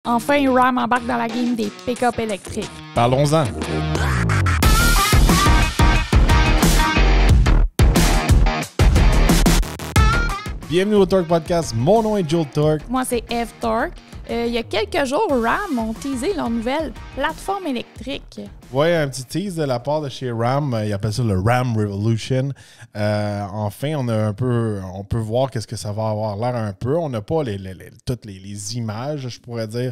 Enfin, Ram embarque dans la game des pick-up électriques. Parlons-en. Bienvenue au Torque Podcast. Mon nom est Joe Torque. Moi, c'est Eve Torque. Il y a quelques jours, Ram ont teasé leur nouvelle plateforme électrique. Ouais, un petit tease de la part de chez Ram. Ils appellent ça le Ram Revolution. Enfin, on peut voir qu'est-ce que ça va avoir l'air un peu. On n'a pas toutes les images, je pourrais dire,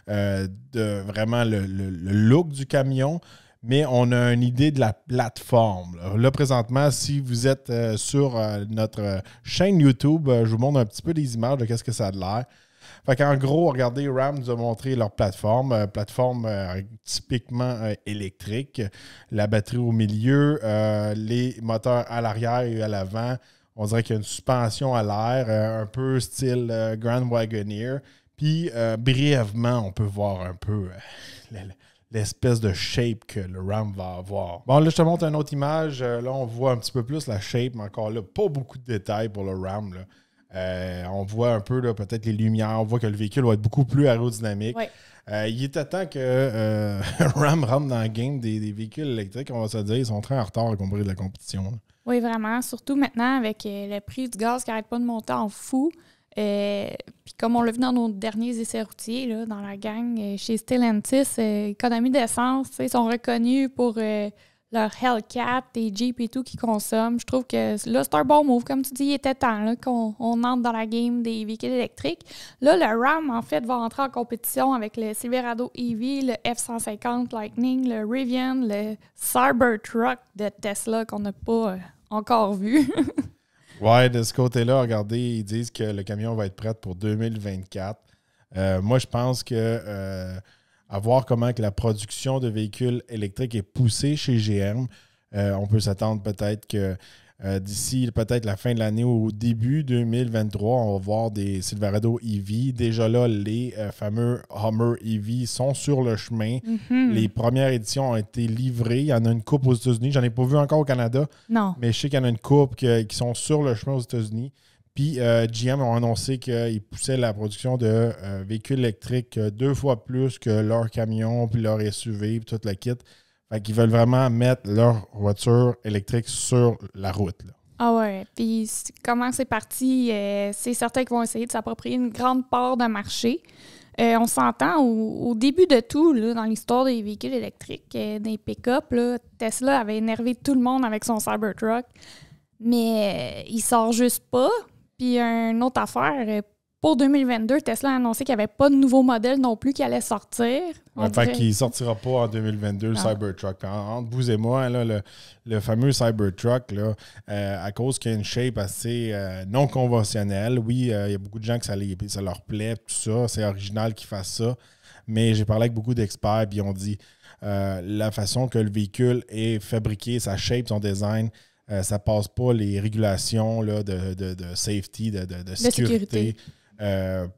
de vraiment le look du camion. Mais on a une idée de la plateforme. Là, présentement, si vous êtes sur notre chaîne YouTube, je vous montre un petit peu des images de qu'est-ce que ça a de l'air. Fait qu'en gros, regardez, Ram nous a montré leur plateforme. Plateforme typiquement électrique. La batterie au milieu, les moteurs à l'arrière et à l'avant. On dirait qu'il y a une suspension à l'air, un peu style Grand Wagoneer. Puis, brièvement, on peut voir un peu l'espèce de shape que le Ram va avoir. Bon, là, je te montre une autre image. Là, on voit un petit peu plus la shape, mais encore là, pas beaucoup de détails pour le Ram, là. On voit un peu peut-être les lumières. On voit que le véhicule va être beaucoup plus aérodynamique. Ouais. Il était temps que Ram rentre dans le game des véhicules électriques. On va se dire, ils sont très en retard, y compris de la compétition. Là. Oui, vraiment. Surtout maintenant avec le prix du gaz qui n'arrête pas de monter en fou. Puis comme on l'a vu dans nos derniers essais routiers, là, dans la gang, chez Stellantis, économie d'essence, ils sont reconnus pour leur Hellcat, et Jeep et tout qu'ils consomment. Je trouve que là, c'est un bon move. Comme tu dis, il était temps là, qu'on entre dans la game des véhicules électriques. Là, le Ram, en fait, va entrer en compétition avec le Silverado EV, le F-150 Lightning, le Rivian, le Cybertruck de Tesla qu'on n'a pas encore vu. Ouais, de ce côté-là, regardez, ils disent que le camion va être prêt pour 2024. Moi, je pense que à voir comment que la production de véhicules électriques est poussée chez GM, on peut s'attendre peut-être que d'ici peut-être la fin de l'année ou au début 2023, on va voir des Silverado EV. Déjà là, les fameux Hummer EV sont sur le chemin. Mm-hmm. Les premières éditions ont été livrées. Il y en a une coupe aux États-Unis. J'en ai pas vu encore au Canada. Non. Mais je sais qu'il y en a une coupe qui sont sur le chemin aux États-Unis. Puis GM ont annoncé qu'ils poussaient la production de véhicules électriques 2 fois plus que leurs camions, puis leurs SUV, puis toute la kit. Fait qu'ils veulent vraiment mettre leur voiture électrique sur la route. Là. Ah ouais. Puis comment c'est parti, c'est certain qu'ils vont essayer de s'approprier une grande part de marché. On s'entend au début de tout, là, dans l'histoire des véhicules électriques, des pick-up, là, Tesla avait énervé tout le monde avec son Cybertruck. Mais il sort juste pas. Puis une autre affaire, pour 2022, Tesla a annoncé qu'il n'y avait pas de nouveau modèle non plus qui allait sortir. Fait qu'il ne sortira pas en 2022, le Cybertruck. Entre vous et moi, là, le fameux Cybertruck, là, à cause qu'il y a une shape assez non conventionnelle, oui, il y a beaucoup de gens que ça leur plaît, tout ça, c'est original qu'ils fassent ça. Mais j'ai parlé avec beaucoup d'experts, puis ils ont dit la façon que le véhicule est fabriqué, sa shape, son design, ça passe pas les régulations là, de safety, de sécurité.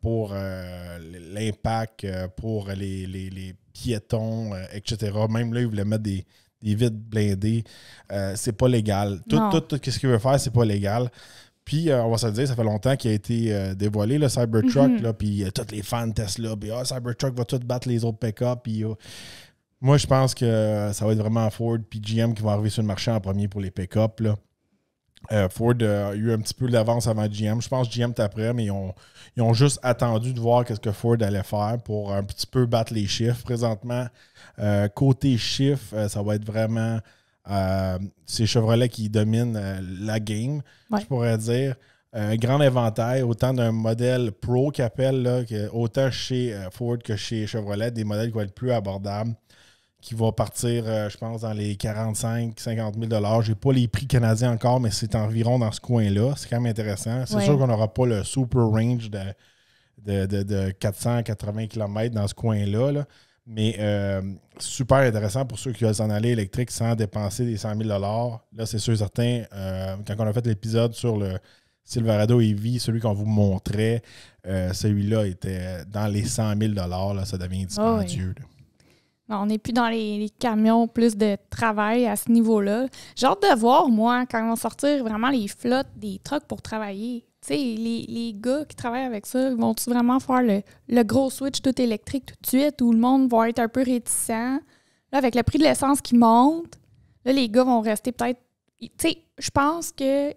Pour l'impact, pour les piétons, etc. Même là, ils voulaient mettre des vitres blindées. C'est pas légal. Tout ce qu'il veut faire, c'est pas légal. Puis, on va se le dire, ça fait longtemps qu'il a été dévoilé, le Cybertruck. Mm-hmm. Puis, tous les fans de Tesla. Puis, Cybertruck va tout battre les autres pick-up. Puis, moi, je pense que ça va être vraiment Ford puis GM qui vont arriver sur le marché en premier pour les pick-up. Ford a eu un petit peu d'avance avant GM. Je pense que GM est après, mais ils ont juste attendu de voir ce que Ford allait faire pour un petit peu battre les chiffres. Présentement, côté chiffres, ça va être vraiment c'est Chevrolet qui domine la game, je pourrais dire. Un grand éventail, autant d'un modèle Pro qu'ils appellent, là, autant chez Ford que chez Chevrolet, des modèles qui vont être plus abordables, qui va partir, je pense, dans les 45-50 000 $. Je n'ai pas les prix canadiens encore, mais c'est environ dans ce coin-là. C'est quand même intéressant. C'est sûr qu'on n'aura pas le super range de 480 km dans ce coin-là. Là. Mais super intéressant pour ceux qui veulent s'en aller électrique sans dépenser des 100 000 $. Là, c'est sûr et certain, quand on a fait l'épisode sur le Silverado EV, celui qu'on vous montrait, celui-là était dans les 100 000 $. Là, ça devient dispendieux. Oh oui. Non, on n'est plus dans les camions, plus de travail à ce niveau-là. J'ai hâte de voir, moi, quand ils vont sortir vraiment les flottes des trucks pour travailler. Tu tu sais, les gars qui travaillent avec ça, vont-ils vraiment faire le gros switch tout électrique tout de suite où le monde va être un peu réticent? Là, avec le prix de l'essence qui monte, là, les gars vont rester peut-être... Tu sais, je pense que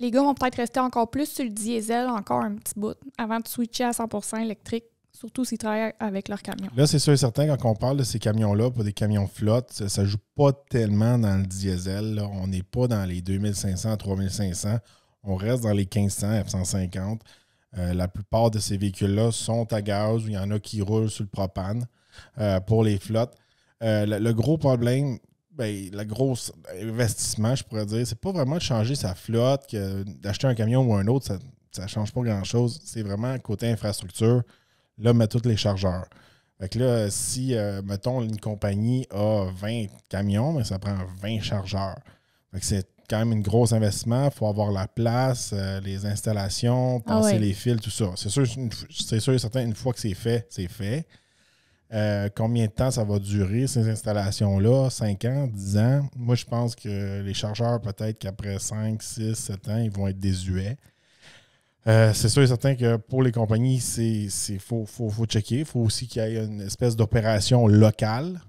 les gars vont peut-être rester encore plus sur le diesel encore un petit bout avant de switcher à 100% électrique, surtout s'ils travaillent avec leur camion. Là, c'est sûr et certain, quand on parle de ces camions-là, pas des camions flotte, ça ne joue pas tellement dans le diesel. Là. On n'est pas dans les 2500, 3500. On reste dans les 1500, F-150. La plupart de ces véhicules-là sont à gaz ou il y en a qui roulent sur le propane pour les flottes. Le gros problème, le gros investissement, je pourrais dire, c'est pas vraiment de changer sa flotte, d'acheter un camion ou un autre, ça ne change pas grand-chose. C'est vraiment côté infrastructure, là, mettre tous les chargeurs. Fait que là, si, mettons, une compagnie a 20 camions, mais ça prend 20 chargeurs. Fait que c'est quand même un gros investissement. Il faut avoir la place, les installations, passer les fils, tout ça. C'est sûr et certain, une fois que c'est fait, c'est fait. Combien de temps ça va durer, ces installations-là? 5 ans, 10 ans? Moi, je pense que les chargeurs, peut-être qu'après 5, 6, 7 ans, ils vont être désuets. C'est sûr et certain que pour les compagnies, faut checker. Il faut aussi qu'il y ait une espèce d'opération locale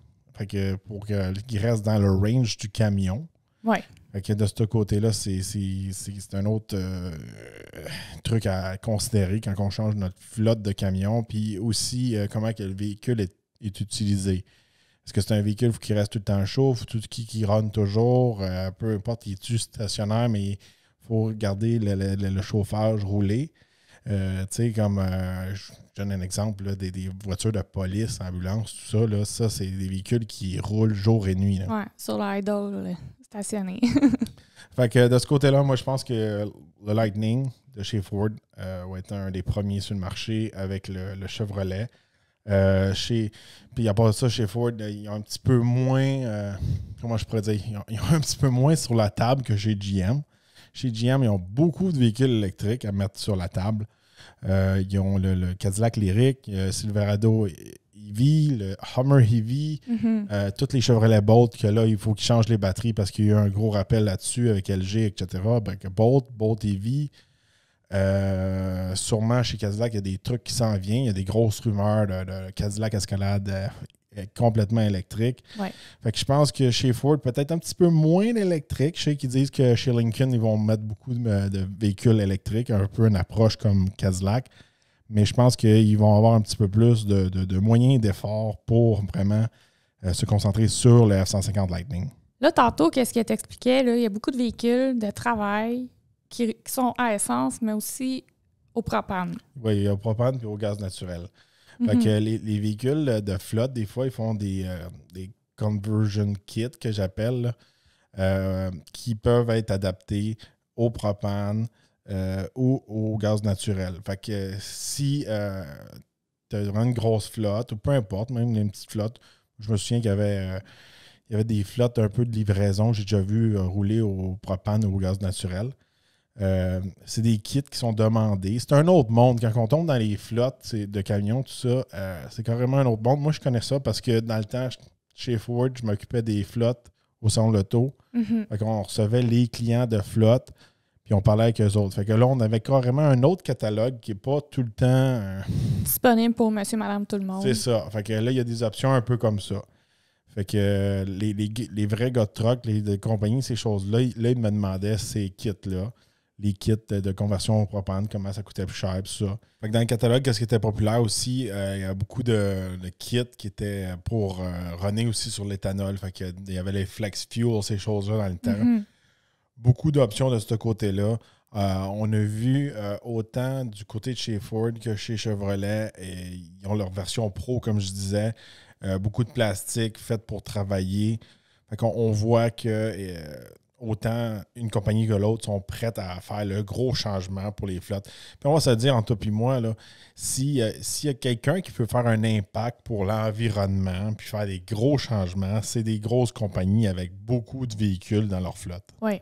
pour qu'ils restent dans le range du camion. Oui. Fait que de ce côté-là, c'est un autre truc à considérer quand on change notre flotte de camions. Puis aussi, comment que le véhicule est utilisé. Est-ce que c'est un véhicule qui reste tout le temps chaud, qui run toujours, peu importe, il est stationnaire, mais il faut garder le chauffage roulé. Tu sais, comme je donne un exemple, là, des voitures de police, ambulances, tout ça, là, ça, c'est des véhicules qui roulent jour et nuit. Oui, sur l'idle, stationné. Fait que de ce côté-là, moi, je pense que le Lightning de chez Ford va être un des premiers sur le marché avec le Chevrolet. Puis à part ça, chez Ford, ils ont un petit peu moins, comment je pourrais dire, ils ont un petit peu moins sur la table que chez GM. Chez GM, ils ont beaucoup de véhicules électriques à mettre sur la table. Ils ont le Cadillac Lyriq, Silverado EV, le Hummer EV, tous les Chevrolet Bolt, que là, il faut qu'ils changent les batteries parce qu'il y a eu un gros rappel là-dessus avec LG, etc. Bolt EV. Sûrement chez Cadillac, il y a des trucs qui s'en viennent. Il y a des grosses rumeurs de Cadillac Escalade complètement électrique. Ouais. Fait que je pense que chez Ford, peut-être un petit peu moins d'électrique. Je sais qu'ils disent que chez Lincoln, ils vont mettre beaucoup de véhicules électriques, un peu une approche comme Cadillac. Mais je pense qu'ils vont avoir un petit peu plus de moyens d'effort pour vraiment se concentrer sur le F-150 Lightning. Là, tantôt, qu'est-ce que t'expliquais? Il y a beaucoup de véhicules de travail qui sont à essence, mais aussi au propane. Oui, il y a au propane et au gaz naturel. Fait que les véhicules de flotte, des fois, ils font des conversion kits que j'appelle, qui peuvent être adaptés au propane ou au gaz naturel. Fait que si tu as vraiment une grosse flotte, ou peu importe, même une petite flotte, je me souviens qu'il y avait des flottes un peu de livraison que j'ai déjà vu rouler au propane ou au gaz naturel. C'est des kits qui sont demandés. C'est un autre monde. Quand on tombe dans les flottes de camions, tout ça, c'est carrément un autre monde. Moi, je connais ça parce que dans le temps, chez Ford, je m'occupais des flottes au salon de l'auto. Fait qu'on recevait les clients de flotte, puis on parlait avec eux autres. Fait que là, on avait carrément un autre catalogue qui n'est pas tout le temps... disponible pour monsieur, madame, tout le monde. C'est ça. Fait que là, il y a des options un peu comme ça. Fait que les vrais gars de truck, les compagnies, ces choses-là, là, ils me demandaient ces kits-là. Les kits de conversion au propane, comment ça coûtait plus cher, tout ça. Fait que dans le catalogue, qu'est-ce qui était populaire aussi, il y a beaucoup de kits qui étaient pour runner aussi sur l'éthanol. Fait que il y avait les flex fuel, ces choses-là dans le temps. Beaucoup d'options de ce côté-là. On a vu autant du côté de chez Ford que chez Chevrolet, et ils ont leur version pro, comme je disais. Beaucoup de plastique fait pour travailler. Fait qu'on voit que... autant une compagnie que l'autre sont prêtes à faire le gros changement pour les flottes. Puis on va se dire, entre toi et moi, s'il y a quelqu'un qui peut faire un impact pour l'environnement puis faire des gros changements, c'est des grosses compagnies avec beaucoup de véhicules dans leur flotte. Oui.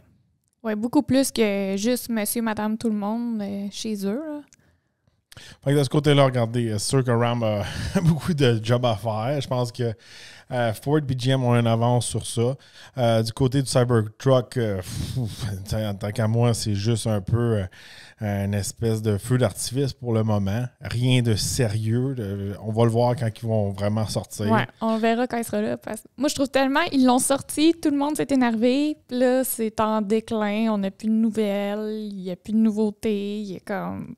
Oui, beaucoup plus que juste monsieur, madame, tout le monde chez eux. Là. Fait que de ce côté-là, regardez, c'est sûr que Ram a beaucoup de job à faire. Je pense que Ford et GM ont une avance sur ça. Du côté du Cybertruck, en tant qu'à moi, c'est juste un peu une espèce de feu d'artifice pour le moment. Rien de sérieux. On va le voir quand ils vont vraiment sortir. Ouais, on verra quand il sera là. Parce que moi, je trouve tellement, ils l'ont sorti, tout le monde s'est énervé. Puis là, c'est en déclin, on n'a plus de nouvelles, il n'y a plus de nouveautés. Il est comme...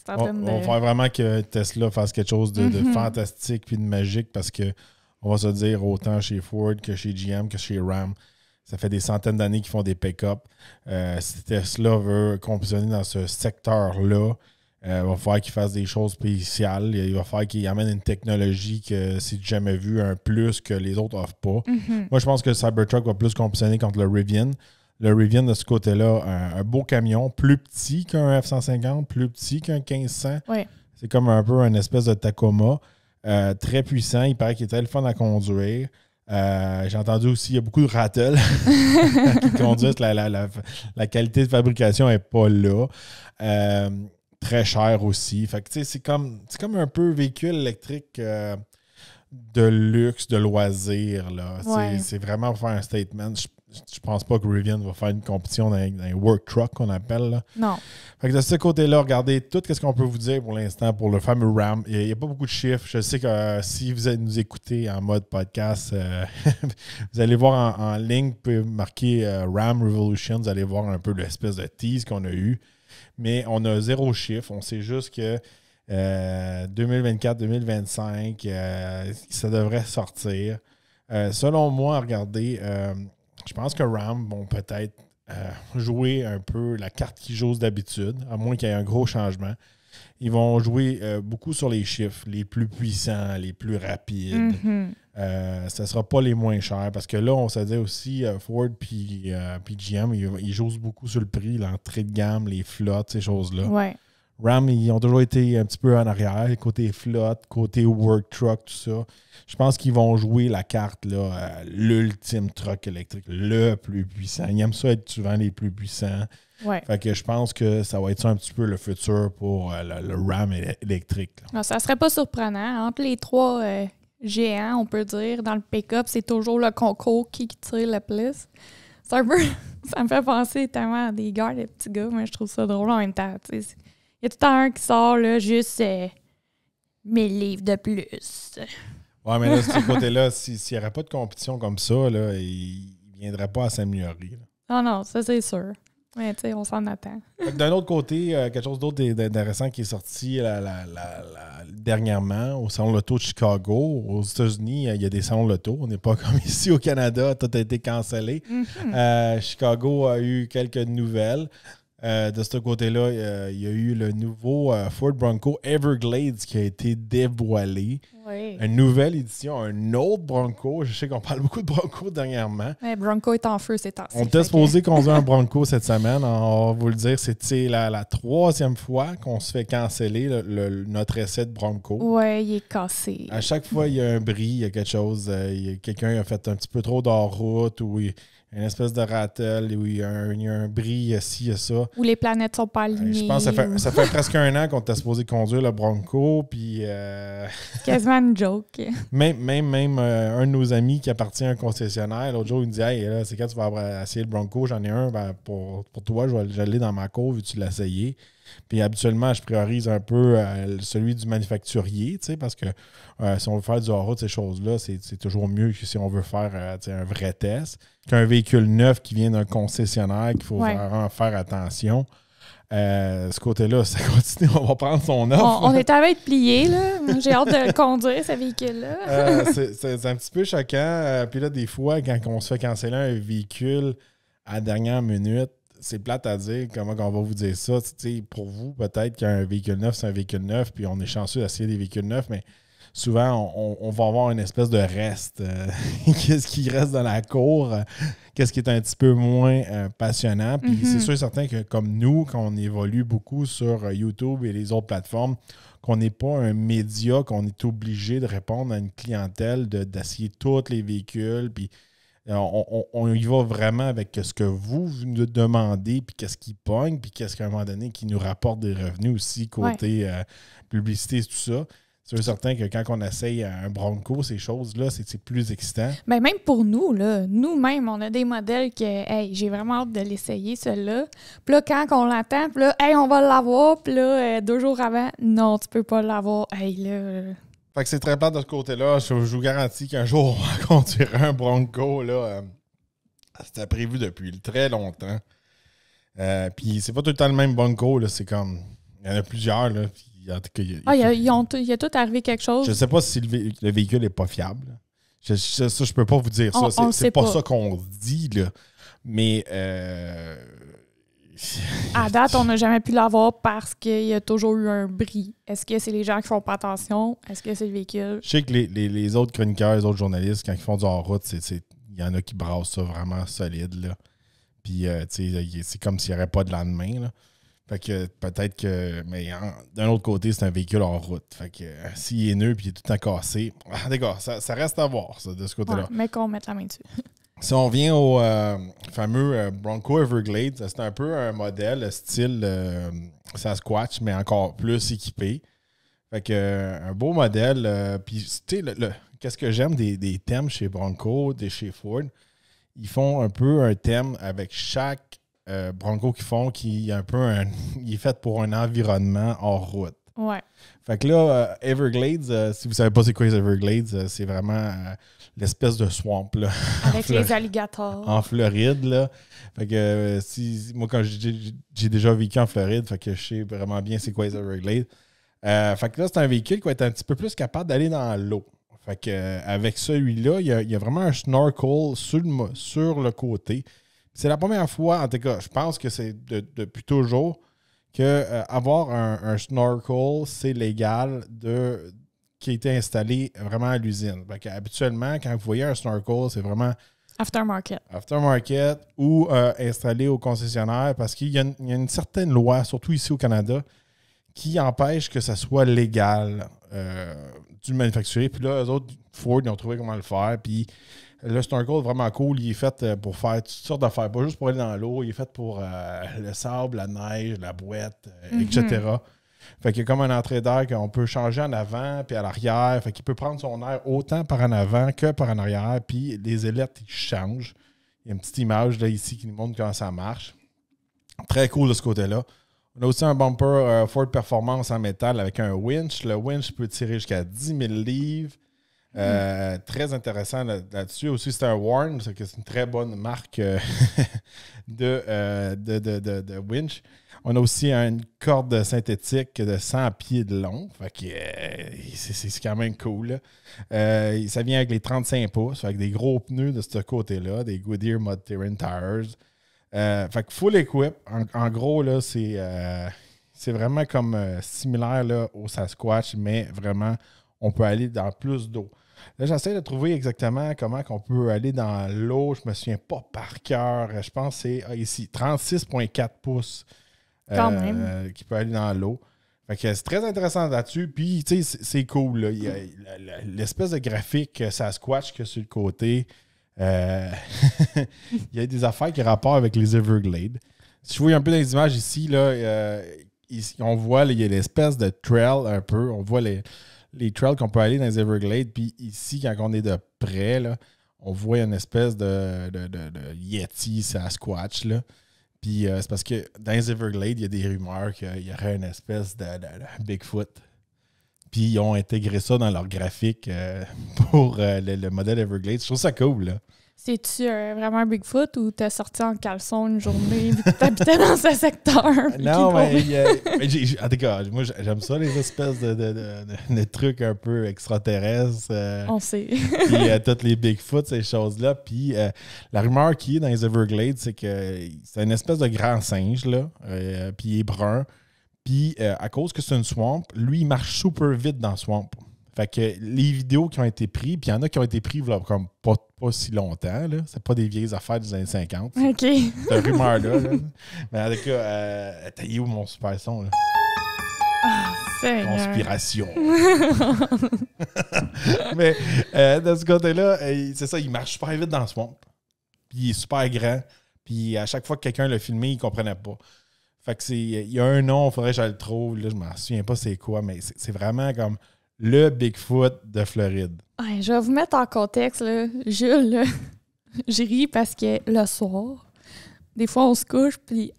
On va faire vraiment que Tesla fasse quelque chose de fantastique puis de magique parce que on va se dire autant chez Ford que chez GM que chez Ram. Ça fait des centaines d'années qu'ils font des pick-up. Si Tesla veut compétitionner dans ce secteur-là, il va falloir qu'il fasse des choses spéciales. Il va falloir qu'il amène une technologie que c'est jamais vu, un plus que les autres n'offrent pas. Moi, je pense que le Cybertruck va plus compétitionner contre le Rivian. Le Rivian, de ce côté-là, un beau camion, plus petit qu'un F-150, plus petit qu'un 1500. Ouais. C'est comme un peu une espèce de Tacoma. Très puissant. Il paraît qu'il est très le fun à conduire. J'ai entendu aussi, il y a beaucoup de rattles qui conduisent. La qualité de fabrication n'est pas là. Très cher aussi. Fait que, c'est comme un peu véhicule électrique de luxe, de loisir. Là. Ouais. C'est vraiment pour faire un statement. Je pense pas que Rivian va faire une compétition dans un work truck qu'on appelle. Là. Non. Fait que de ce côté-là, regardez tout ce qu'on peut vous dire pour l'instant pour le fameux Ram. Il n'y a pas beaucoup de chiffres. Je sais que si vous allez nous écouter en mode podcast, vous allez voir en ligne, vous pouvez marquer Ram Revolution, vous allez voir un peu l'espèce de tease qu'on a eu. Mais on a 0 chiffre. On sait juste que 2024-2025, ça devrait sortir. Selon moi, regardez, je pense que Ram vont peut-être jouer un peu la carte qu'ils jouent d'habitude, à moins qu'il y ait un gros changement. Ils vont jouer beaucoup sur les chiffres, les plus puissants, les plus rapides. Ça ne sera pas les moins chers parce que là, on se dit aussi Ford puis GM, ils jouent beaucoup sur le prix, l'entrée de gamme, les flottes, ces choses-là. Ouais. Ram, ils ont toujours été un petit peu en arrière, côté flotte, côté work truck, tout ça. Je pense qu'ils vont jouer la carte, là, l'ultime truck électrique, le plus puissant. Ils aiment ça être souvent les plus puissants. Ouais. Fait que je pense que ça va être ça un petit peu le futur pour le Ram électrique. Non, ça serait pas surprenant. Entre les 3 géants, on peut dire, dans le pick-up, c'est toujours le concours qui tire le plus. C'est un peu... ça me fait penser tellement à des gars, des petits gars, mais je trouve ça drôle en même temps. Il y a tout le temps un qui sort là, juste 1000 livres de plus. Ouais, mais là, de ce côté-là, s'il n'y aurait pas de compétition comme ça, là, il ne viendrait pas à s'améliorer. Ah non, ça c'est sûr. Mais tu sais, on s'en attend. D'un autre côté, quelque chose d'autre d'intéressant qui est sorti dernièrement au Salon de l'Auto de Chicago. Aux États-Unis, il y a des salons de l'auto. On n'est pas comme ici au Canada, tout a été cancellé. Chicago a eu quelques nouvelles. De ce côté-là, il y a eu le nouveau Ford Bronco Everglades qui a été dévoilé. Oui. Une nouvelle édition, un autre Bronco. Je sais qu'on parle beaucoup de Bronco dernièrement. Ouais, Bronco est en feu ces temps-ci. On était supposé conduire un Bronco cette semaine. On va vous le dire, c'est la 3e fois qu'on se fait canceller notre essai de Bronco. Oui, il est cassé. À chaque fois, il y a un bris, il y a quelque chose. Quelqu'un a fait un petit peu trop d'hors-route ou une espèce de rattle où il y a un bris ici, il y a ça. Où les planètes sont pas alignées. Je pense que ça fait presque un an qu'on était supposé conduire le Bronco. Puis, quasiment une joke. Même un de nos amis qui appartient à un concessionnaire, l'autre jour, il me dit « Hey, là, c'est quand tu vas essayer le Bronco? J'en ai un pour toi, je vais aller dans ma cour vu que tu l'as essayé. » Puis habituellement, je priorise un peu celui du manufacturier, parce que si on veut faire du hors-route, ces choses-là, c'est toujours mieux que si on veut faire un vrai test. Qu'un véhicule neuf qui vient d'un concessionnaire, qu'il faut vraiment faire attention. Ce côté-là, ça continue, on va prendre son offre. On est à être plié, là. J'ai hâte de le conduire, ce véhicule-là. C'est un petit peu choquant. Puis là, des fois, quand on se fait canceller un véhicule à la dernière minute, c'est plate à dire comment on va vous dire ça. Pour vous, peut-être qu'un véhicule neuf, c'est un véhicule neuf, puis on est chanceux d'essayer des véhicules neufs, mais souvent, on va avoir une espèce de reste. Qu'est-ce qui reste dans la cour? Qu'est-ce qui est un petit peu moins passionnant? Puis c'est sûr et certain que comme nous, quand on évolue beaucoup sur YouTube et les autres plateformes, qu'on n'est pas un média, qu'on est obligé de répondre à une clientèle, d'essayer tous les véhicules, puis On y va vraiment avec ce que vous nous demandez, puis qu'est-ce qui pogne, puis qu'est-ce qu'à un moment donné qui nous rapporte des revenus aussi, côté publicité et tout ça. C'est certain que quand on essaye un Bronco, ces choses-là, c'est plus excitant. Ben, même pour nous, là, nous-mêmes, on a des modèles que, hey, j'ai vraiment hâte de l'essayer, celui-là. Puis là, quand on l'attend, puis là, hey, on va l'avoir. Puis là, 2 jours avant, non, tu peux pas l'avoir. Hey, là... Fait que c'est très plate de ce côté-là. Je vous garantis qu'un jour, on va conduire un Bronco, là. C'était prévu depuis très longtemps. Puis c'est pas tout le temps le même Bronco, là. C'est comme... Il y en a plusieurs, là. Il y a tout arrivé quelque chose. Je sais pas si le véhicule est pas fiable. Je peux pas vous dire ça. C'est pas ça qu'on dit, là. Mais... À date, on n'a jamais pu l'avoir parce qu'il y a toujours eu un bris. Est-ce que c'est les gens qui font pas attention? Est-ce que c'est le véhicule? Je sais que les autres chroniqueurs, les autres journalistes, quand ils font du hors-route, il y en a qui brassent ça vraiment solide, là. Puis, c'est comme s'il n'y aurait pas de lendemain, là. Fait que peut-être que... Mais d'un autre côté, c'est un véhicule hors route. Fait que s'il est neuf et il est tout le temps cassé, d'accord, ça reste à voir, ça, de ce côté-là. Ouais, mais qu'on mette la main dessus. Si on vient au fameux Bronco Everglades, c'est un peu un modèle style Sasquatch, mais encore plus équipé. Fait que un beau modèle. Puis, tu sais, qu'est-ce que j'aime des thèmes chez Bronco, chez Ford? Ils font un peu un thème avec chaque Bronco qu'ils font, qui est un peu il est fait pour un environnement hors route. Ouais. Fait que là, Everglades, si vous savez pas c'est quoi les Everglades, c'est vraiment l'espèce de swamp, là. Avec les alligators. En Floride, là. Fait que moi, quand j'ai déjà vécu en Floride, fait que je sais vraiment bien c'est quoi les Everglades. Fait que là, c'est un véhicule qui va être un petit peu plus capable d'aller dans l'eau. Fait que avec celui-là, il y a vraiment un snorkel sur le côté. C'est la première fois, en tout cas, je pense que c'est depuis toujours, que avoir un snorkel, c'est légal qui a été installé vraiment à l'usine. Habituellement, quand vous voyez un snorkel, c'est vraiment aftermarket ou installé au concessionnaire parce qu'il y a une certaine loi, surtout ici au Canada, qui empêche que ça soit légal du manufacturier. Puis là, eux autres, Ford, ils ont trouvé comment le faire. Puis le snorkel est vraiment cool. Il est fait pour faire toutes sortes d'affaires. Pas juste pour aller dans l'eau. Il est fait pour le sable, la neige, la boîte, etc. Fait qu'il y a comme un entrée d'air qu'on peut changer en avant puis à l'arrière. Fait qu'il peut prendre son air autant par en avant que par en arrière. Puis les ailettes, ils changent. Il y a une petite image là ici qui nous montre comment ça marche. Très cool de ce côté-là. On a aussi un bumper Ford Performance en métal avec un winch. Le winch peut tirer jusqu'à 10 000 livres. Très intéressant là-dessus. Aussi, c'est un Warn, c'est une très bonne marque de winch. On a aussi une corde synthétique de 100 pieds de long. Fait que c'est quand même cool. Ça vient avec les 35 pouces, avec des gros pneus de ce côté-là, des Goodyear Mud Terrain Tires. Fait que full equip. En gros, là, c'est vraiment comme similaire là, au Sasquatch, mais vraiment, on peut aller dans plus d'eau. Là, j'essaie de trouver exactement comment on peut aller dans l'eau. Je ne me souviens pas par cœur. Je pense que c'est ici, 36,4 pouces qui peut aller dans l'eau. Fait que c'est très intéressant là-dessus. Puis, tu sais, c'est cool. Là. Il y a l'espèce de graphique Sasquatch qu'il y a sur le côté. Il y a des affaires qui rapportent avec les Everglades. Si je vois un peu dans les images ici, là, ici on voit, là, il y a l'espèce de trail un peu. On voit les trails qu'on peut aller dans les Everglades. Puis ici, quand on est de près, là, on voit une espèce de Yeti Sasquatch. Là. Puis c'est parce que dans les Everglades, il y a des rumeurs qu'il y aurait une espèce de Bigfoot. Puis ils ont intégré ça dans leur graphique pour le modèle Everglades. Je trouve ça cool, là. C'est-tu vraiment un Bigfoot ou t'es sorti en caleçon une journée et t'habitais dans ce secteur? Non, mais en tout cas, moi, j'aime ça, les espèces de trucs un peu extraterrestres. On sait. Puis toutes les Bigfoot, ces choses-là. Puis la rumeur qui est dans les Everglades, c'est que c'est une espèce de grand singe, là. Puis il est brun. Puis à cause que c'est une swamp, lui, il marche super vite dans la swamp. Fait que les vidéos qui ont été prises, puis il y en a qui ont été prises là, comme pas si longtemps, là. C'est pas des vieilles affaires des années 50. OK. C'est une rumeur-là. Là. Mais en tout cas, t'as où mon super son, là? Ah, conspiration. Mais de ce côté-là, c'est ça, il marche super vite dans le swamp. Puis il est super grand. Puis à chaque fois que quelqu'un l'a filmé, il ne comprenait pas. Fait que il y a un nom, il faudrait que je le trouve. Là, je ne m'en souviens pas c'est quoi, mais c'est vraiment comme le Bigfoot de Floride. Ouais, je vais vous mettre en contexte, là. Jules, là, je ris parce que le soir, des fois, on se couche, puis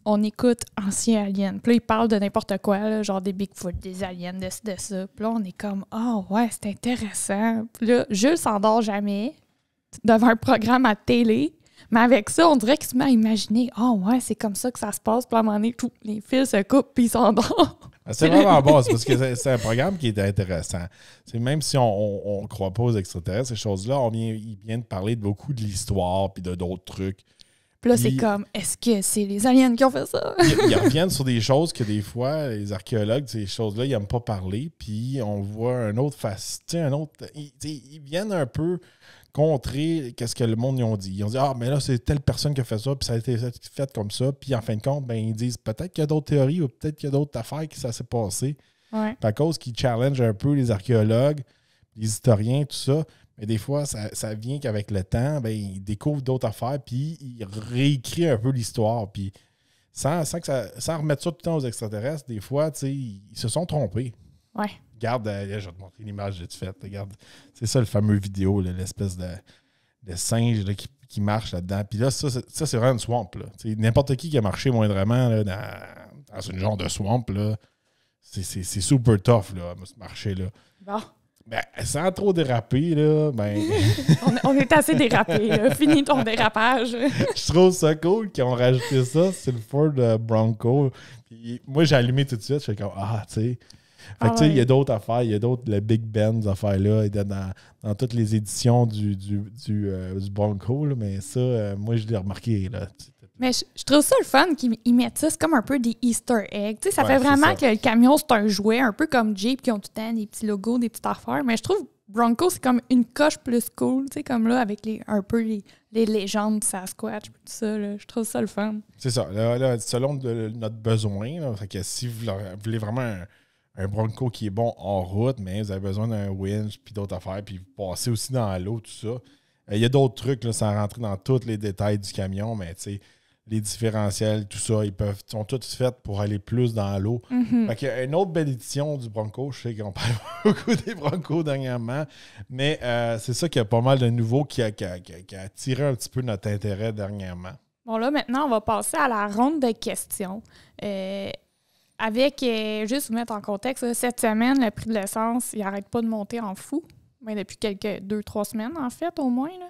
on écoute Ancien Alien. Puis là, il parle de n'importe quoi, là, genre des Bigfoot, des aliens, de ça. Puis là, on est comme, ouais, c'est intéressant. Puis là, Jules s'endort jamais devant un programme à télé. Mais avec ça, on dirait qu'il se met à imaginer, ouais, c'est comme ça que ça se passe. Puis à un moment donné, les fils se coupent, puis ils s'endorment. C'est vraiment bon, c'est parce que c'est un programme qui est intéressant. C'est même si on ne croit pas aux extraterrestres, ces choses-là, ils viennent parler de beaucoup de l'histoire puis de d'autres trucs. Puis là, c'est comme, est-ce que c'est les aliens qui ont fait ça? Ils reviennent sur des choses que des fois, les archéologues, ces choses-là, ils n'aiment pas parler. Puis on voit un autre face. Ils viennent un peu contrer qu'est-ce que le monde ils ont dit. Ils ont dit, mais là, c'est telle personne qui a fait ça, puis ça a été fait comme ça. Puis en fin de compte, ils disent peut-être qu'il y a d'autres théories ou peut-être qu'il y a d'autres affaires qui ça s'est passé. Ouais. À cause qu'ils challengent un peu les archéologues, les historiens, tout ça. Mais des fois, ça vient qu'avec le temps, ils découvrent d'autres affaires, puis ils réécrivent un peu l'histoire. Puis sans remettre ça tout le temps aux extraterrestres, des fois, ils se sont trompés. Ouais. Regarde, je vais te montrer l'image que j'ai faite. Regarde, c'est ça le fameux vidéo, là, l'espèce de singe là, qui marche là-dedans. Puis là, ça c'est vraiment une swamp. Là. N'importe qui a marché moindrement là, dans une genre de swamp, là, c'est super tough, là, ce marché-là. Bon. Sans trop déraper, là, on est assez dérapé. Là. Fini ton dérapage. Je trouve ça cool qu'ils ont rajouté ça. C'est le Ford Bronco. Puis moi, j'ai allumé tout de suite. Je suis comme, tu sais. Fait que, tu sais, il y a d'autres affaires. Il y a d'autres, le Big Ben, ces affaires-là, dans toutes les éditions du Bronco. Là, mais ça, moi, je l'ai remarqué. Là. Mais je trouve ça le fun qu'ils mettent ça. C'est comme un peu des Easter eggs. Tu sais, ça fait vraiment ça. que le camion, c'est un jouet, un peu comme Jeep qui ont tout le temps des petits logos, des petites affaires. Mais je trouve Bronco, c'est comme une coche plus cool. Tu sais, comme là, avec un peu les légendes de Sasquatch, tout ça. Là. Je trouve ça le fun. C'est ça. Là, selon notre besoin, là, fait que si vous voulez vraiment un Bronco qui est bon en route, mais vous avez besoin d'un winch puis d'autres affaires, puis vous passez aussi dans l'eau, tout ça. Il y a d'autres trucs, là, sans rentrer dans tous les détails du camion, mais tu sais, les différentiels, tout ça, sont tous faits pour aller plus dans l'eau. Mm-hmm. Fait qu'il y a une autre belle édition du Bronco. Je sais qu'on parle beaucoup des Broncos dernièrement, mais c'est ça qu'il y a pas mal de nouveaux qui a attiré un petit peu notre intérêt dernièrement. Bon, là, maintenant, on va passer à la ronde de questions. Avec, juste vous mettre en contexte, là, cette semaine, le prix de l'essence, il n'arrête pas de monter en fou. Mais depuis 2-3 semaines, en fait, au moins. Là.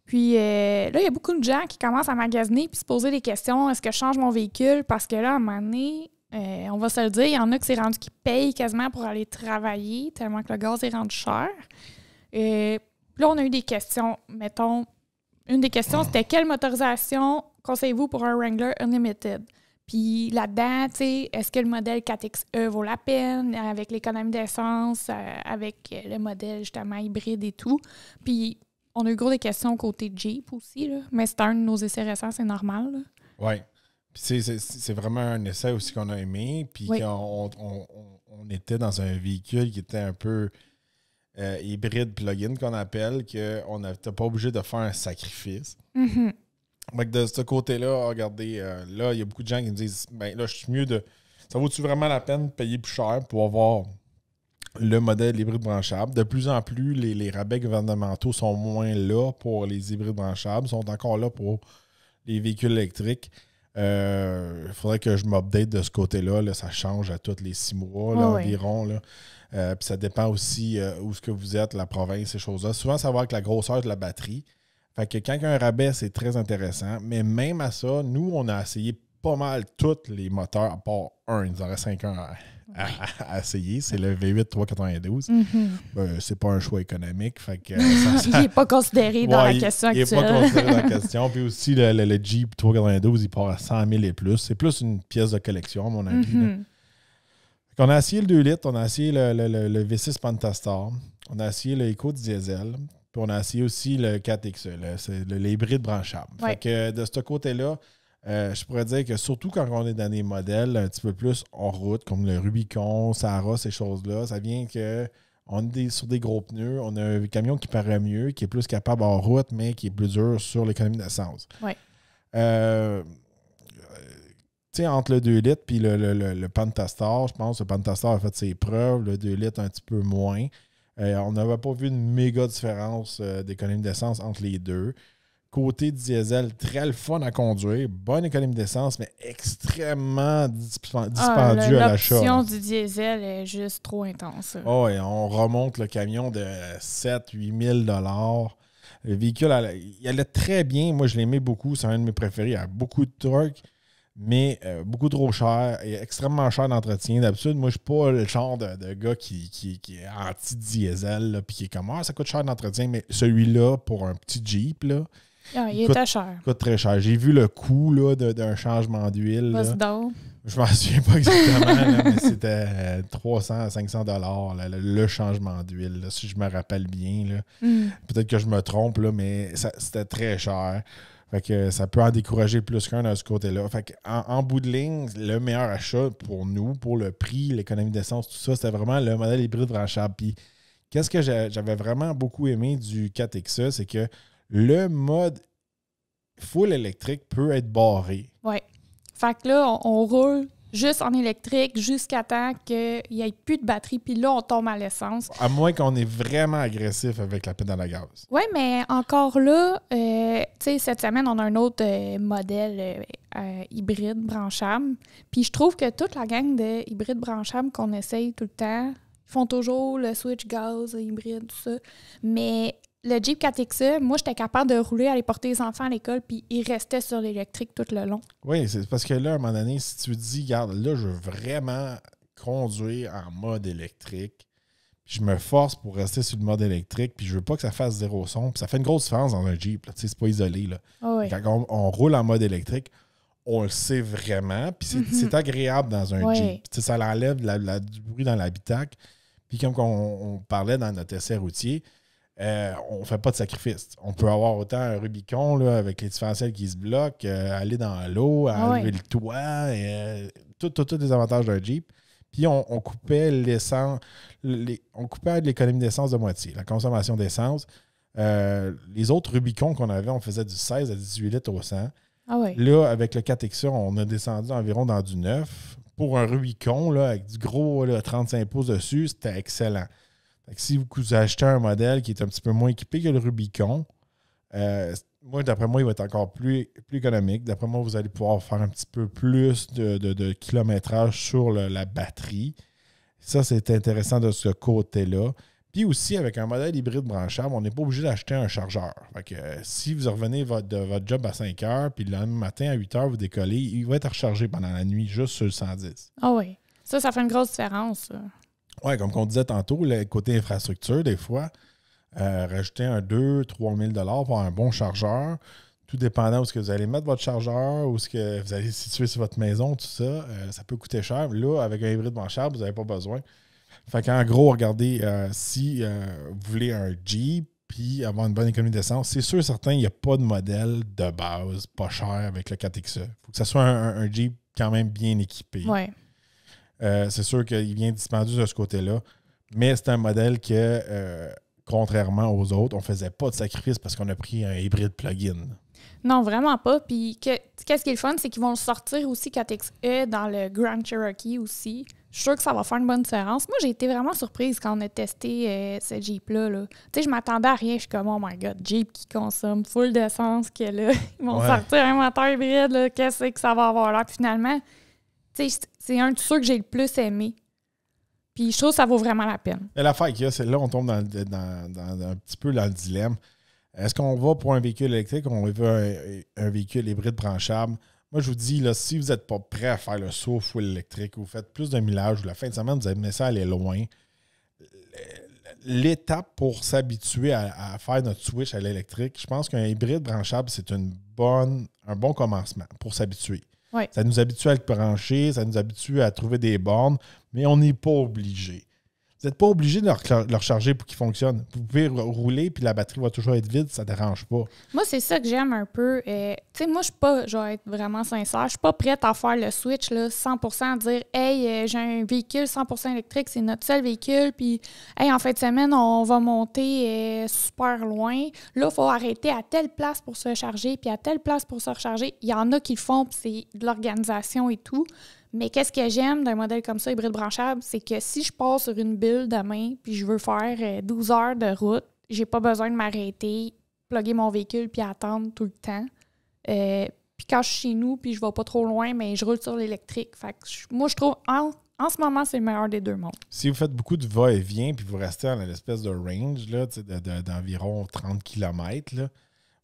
Puis là, il y a beaucoup de gens qui commencent à magasiner puis se poser des questions. Est-ce que je change mon véhicule? Parce que là, à un moment donné, on va se le dire, il y en a qui c'est rendu qui payent quasiment pour aller travailler tellement que le gaz est rendu cher. Puis là, on a eu des questions. Mettons, une des questions, c'était quelle motorisation conseillez-vous pour un Wrangler Unlimited? Puis là-dedans, tu sais, est-ce que le modèle 4XE vaut la peine avec l'économie d'essence, avec le modèle justement hybride et tout? Puis on a eu gros des questions côté Jeep aussi, là. Mais c'est un de nos essais récents, c'est normal. Oui. Puis c'est vraiment un essai aussi qu'on a aimé. Puis oui. on était dans un véhicule qui était un peu hybride plug-in qu'on appelle, qu'on n'était pas obligé de faire un sacrifice. Mm-hmm. Donc de ce côté-là, regardez, là, il y a beaucoup de gens qui me disent là, je suis mieux de. Ça vaut-tu vraiment la peine de payer plus cher pour avoir le modèle hybride branchable? De plus en plus, les rabais gouvernementaux sont moins là pour les hybrides branchables, sont encore là pour les véhicules électriques. Il faudrait que je m'update de ce côté-là. Là, ça change à tous les 6 mois là, environ. Là. Puis ça dépend aussi où est-ce que vous êtes, la province, ces choses-là. Souvent, ça va avec la grosseur de la batterie. Fait que quand il y a un rabais, c'est très intéressant. Mais même à ça, nous, on a essayé pas mal tous les moteurs, à part un. Il nous en reste 5 ans à essayer. C'est le V8 392. Mm-hmm. C'est pas un choix économique. Fait que, il n'est pas considéré dans la question actuelle. Il n'est pas considéré dans la question. Puis aussi, le Jeep 392, il part à 100 000 et plus. C'est plus une pièce de collection, à mon avis. Mm-hmm. On a essayé le 2 litres, on a essayé le V6 Pentastar, on a essayé le Eco Diesel, puis on a essayé aussi le 4XE, c'est l'hybride branchable. Ouais. Fait que de ce côté-là, je pourrais dire que surtout quand on est dans des modèles un petit peu plus en route, comme le Rubicon, Sahara, ces choses-là, ça vient que On est sur des gros pneus. On a un camion qui paraît mieux, qui est plus capable en route, mais qui est plus dur sur l'économie d'essence. Oui. Tu sais, entre le 2 litres et le Pentastar, je pense que le Pentastar a fait ses preuves, le 2 litres un petit peu moins. On n'avait pas vu une méga différence d'économie d'essence entre les deux. Côté diesel, très le fun à conduire, bonne économie d'essence, mais extrêmement dispendieux à l'achat. L'option du diesel est juste trop intense. Oh, et on remonte le camion de 7-8 000 $. Le véhicule, il allait très bien. Moi, je l'aimais beaucoup. C'est un de mes préférés. Il a beaucoup de torque, mais beaucoup trop cher et extrêmement cher d'entretien. D'habitude, moi, je ne suis pas le genre de gars qui est anti-diesel puis qui est comme « Ah, ça coûte cher d'entretien », mais celui-là, pour un petit Jeep, là, il était cher. Coûte très cher. J'ai vu le coût là, d'un changement d'huile. Je m'en souviens pas exactement, là, mais c'était 300-500 $ le changement d'huile, si je me rappelle bien. Là. Peut-être que je me trompe, là, mais c'était très cher. Fait que ça peut en décourager plus qu'un de ce côté-là. Fait que en bout de ligne, le meilleur achat pour nous, pour le prix, l'économie d'essence, tout ça, c'était vraiment le modèle hybride branchable. Puis qu'est-ce que j'avais vraiment beaucoup aimé du 4XE, c'est que le mode full électrique peut être barré. Oui. Fait que là, on roule juste en électrique jusqu'à temps qu'il n'y ait plus de batterie, puis là, on tombe à l'essence. À moins qu'on est vraiment agressif avec la pédale à gaz. Oui, mais encore là, tu sais, cette semaine, on a un autre modèle hybride branchable. Puis je trouve que toute la gang de hybrides branchables qu'on essaye tout le temps, ils font toujours le switch gaz, hybride, tout ça. Mais le Jeep 4XE, moi, j'étais capable de rouler, aller porter les enfants à l'école, puis ils restaient sur l'électrique tout le long. Oui, c'est parce que là, à un moment donné, si tu dis, regarde, là, je veux vraiment conduire en mode électrique, puis je me force pour rester sur le mode électrique, puis je veux pas que ça fasse zéro son, puis ça fait une grosse différence dans un Jeep, là, tu sais, c'est pas isolé, là. Oh oui. Quand on roule en mode électrique, on le sait vraiment, puis c'est agréable dans un Jeep. Tu sais, ça enlève du bruit dans l'habitacle, puis comme on parlait dans notre essai routier, on ne fait pas de sacrifice. On peut avoir autant un Rubicon là, avec les différentiels qui se bloquent, aller dans l'eau, enlever le toit, tous les avantages d'un Jeep. Puis on coupait l'essence, on coupait l'économie d'essence de moitié, la consommation d'essence. Les autres Rubicons qu'on avait, on faisait du 16 à 18 litres au 100. Ah ouais. Là, avec le 4XE, on a descendu environ dans du 9. Pour un Rubicon, là, avec du gros là, 35 pouces dessus, c'était excellent. Si vous achetez un modèle qui est un petit peu moins équipé que le Rubicon, d'après moi, il va être encore plus économique. D'après moi, vous allez pouvoir faire un petit peu plus de kilométrage sur la batterie. Ça, c'est intéressant de ce côté-là. Puis aussi, avec un modèle hybride branchable, on n'est pas obligé d'acheter un chargeur. Fait que, si vous revenez de votre job à 5 heures, puis le lendemain matin à 8 heures, vous décollez, il va être rechargé pendant la nuit juste sur le 110. Ah oui. Ça fait une grosse différence. Oui, comme on disait tantôt, le côté infrastructure, des fois, rajouter un 2-3 000 $ pour un bon chargeur, tout dépendant où est-ce que vous allez mettre votre chargeur, où est-ce que vous allez situer sur votre maison, tout ça, ça peut coûter cher. Là, avec un hybride branchable, vous n'avez pas besoin. Fait qu'en gros, regardez, si vous voulez un Jeep puis avoir une bonne économie d'essence, c'est sûr certain, il n'y a pas de modèle de base pas cher avec le 4XE. Il faut que ce soit un Jeep quand même bien équipé. Oui. C'est sûr qu'il vient dispendieux de ce côté-là, mais c'est un modèle que, contrairement aux autres, on ne faisait pas de sacrifice parce qu'on a pris un hybride plug-in. Non, vraiment pas. Puis, qu'est-ce qui est le fun, c'est qu'ils vont le sortir aussi 4XE dans le Grand Cherokee aussi. Je suis sûre que ça va faire une bonne différence. Moi, j'ai été vraiment surprise quand on a testé ce Jeep-là. Là. Tu sais, je m'attendais à rien. Je suis comme, oh my God, Jeep qui consomme full d'essence, que là, ils vont sortir un moteur hybride. Là, qu'est-ce que ça va avoir là? Puis finalement, tu sais, c'est un de ceux que j'ai le plus aimé. Puis je trouve que ça vaut vraiment la peine. Et l'affaire qu'il y a, c'est là, on tombe un petit peu dans le dilemme. Est-ce qu'on va pour un véhicule électrique ou on veut un véhicule hybride branchable? Moi, je vous dis, là, si vous n'êtes pas prêt à faire le saut full électrique, vous faites plus de millage ou la fin de semaine, vous aimez ça aller loin, l'étape pour s'habituer à faire notre switch à l'électrique, je pense qu'un hybride branchable, c'est un bon commencement pour s'habituer. Oui. Ça nous habitue à être branché, ça nous habitue à trouver des bornes, mais on n'est pas obligé. Vous n'êtes pas obligé de le recharger pour qu'il fonctionne. Vous pouvez rouler puis la batterie va toujours être vide, ça ne dérange pas. Moi, c'est ça que j'aime un peu. Tu sais, moi, je suis pas, je vais être vraiment sincère, je suis pas prête à faire le switch là, 100%, dire « Hey, j'ai un véhicule 100% électrique, c'est notre seul véhicule, puis hey, en fin de semaine, on va monter super loin. Là, il faut arrêter à telle place pour se charger, puis à telle place pour se recharger. » Il y en a qui le font, puis c'est de l'organisation et tout. Mais qu'est-ce que j'aime d'un modèle comme ça, hybride branchable, c'est que si je pars sur une bulle demain puis je veux faire 12 heures de route, j'ai pas besoin de m'arrêter, plugger mon véhicule puis attendre tout le temps. Puis quand je suis chez nous puis je vais pas trop loin, mais je roule sur l'électrique. Fait que moi, je trouve, en ce moment, c'est le meilleur des deux mondes. Si vous faites beaucoup de va-et-vient puis vous restez dans l'espèce de range là, d'environ 30 km, là,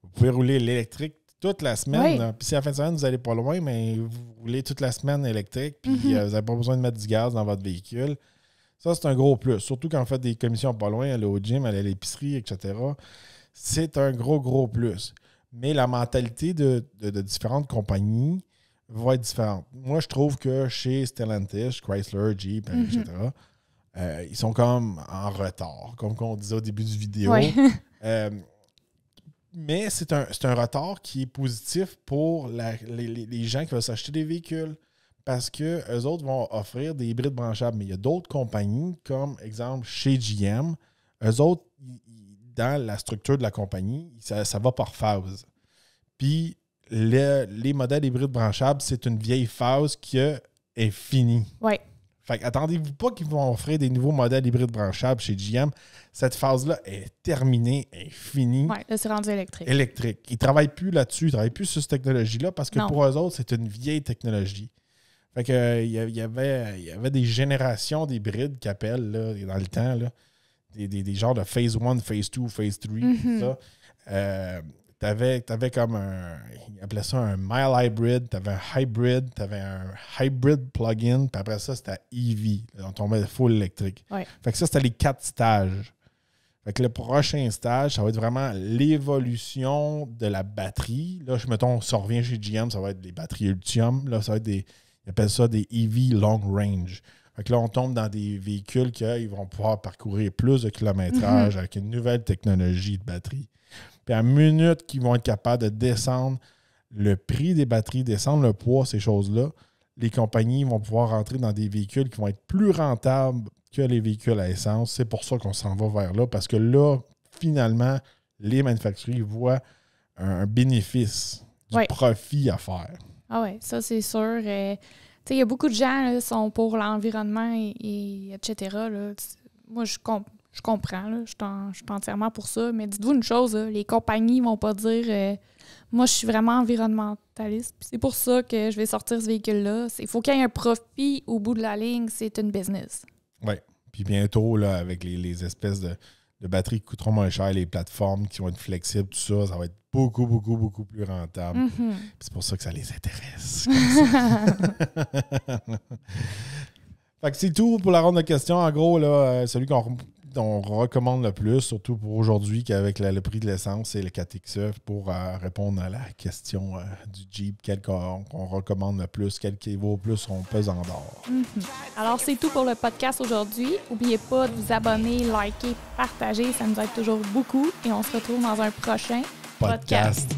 vous pouvez rouler l'électrique toute la semaine. Oui. Puis si à la fin de semaine, vous n'allez pas loin, mais vous roulez toute la semaine électrique, puis vous n'avez pas besoin de mettre du gaz dans votre véhicule. Ça, c'est un gros plus. Surtout quand vous faites des commissions pas loin, aller au gym, aller à l'épicerie, etc. C'est un gros plus. Mais la mentalité de différentes compagnies va être différente. Moi, je trouve que chez Stellantis, Chrysler, Jeep, etc., ils sont comme en retard, comme on disait au début du vidéo. Oui. Mais c'est un retard qui est positif pour les gens qui veulent s'acheter des véhicules parce qu'eux autres vont offrir des hybrides branchables. Mais il y a d'autres compagnies, comme exemple chez GM, eux autres, dans la structure de la compagnie, ça va par phase. Puis les modèles hybrides branchables, c'est une vieille phase qui est finie. Oui. Fait attendez-vous pas qu'ils vont offrir des nouveaux modèles hybrides branchables chez GM. Cette phase-là est terminée, est finie. Oui, là, c'est rendu électrique. Électrique. Ils ne travaillent plus là-dessus, ils ne travaillent plus sur cette technologie-là parce que pour eux autres, c'est une vieille technologie. Fait que il y avait des générations d'hybrides qui appellent là, dans le temps, là, des genres de phase 1, phase 2, phase 3, tout ça. T'avais comme ils appelaient ça un mild hybrid, t'avais un hybrid, t'avais un hybrid plug-in, puis après ça, c'était EV. On tombait full électrique. Ouais. Fait que ça, c'était les 4 stages. Fait que le prochain stage, ça va être vraiment l'évolution de la batterie. Là, mettons, si on revient chez GM, ça va être des batteries Ultium. Là, ça va être ils appellent ça des EV long range. Fait que là, on tombe dans des véhicules qui vont pouvoir parcourir plus de kilométrage avec une nouvelle technologie de batterie. Puis à minute qu'ils vont être capables de descendre le prix des batteries, descendre le poids, ces choses-là, les compagnies vont pouvoir rentrer dans des véhicules qui vont être plus rentables que les véhicules à essence. C'est pour ça qu'on s'en va vers là, parce que là, finalement, les manufacturiers voient un bénéfice, du profit à faire. Ah oui, ça c'est sûr. Il y a beaucoup de gens qui sont pour l'environnement et etc. Là. Moi, je comprends, là, je suis entièrement pour ça, mais dites-vous une chose, là, les compagnies ne vont pas dire moi, je suis vraiment environnementaliste, puis c'est pour ça que je vais sortir ce véhicule-là. Il faut qu'il y ait un profit au bout de la ligne, c'est une business. Oui, puis bientôt, là, avec les espèces de batteries qui coûteront moins cher, les plateformes qui vont être flexibles, tout ça, ça va être beaucoup plus rentable. C'est pour ça que ça les intéresse. Fait que c'est tout pour la ronde de questions. En gros, là, celui qu'on recommande le plus, surtout pour aujourd'hui, qu'avec le prix de l'essence, c'est le 4XE pour répondre à la question du Jeep, quel qu'on recommande le plus, quel qui vaut plus son pesant d'or. Alors, c'est tout pour le podcast aujourd'hui. N'oubliez pas de vous abonner, liker, partager. Ça nous aide toujours beaucoup. Et on se retrouve dans un prochain podcast.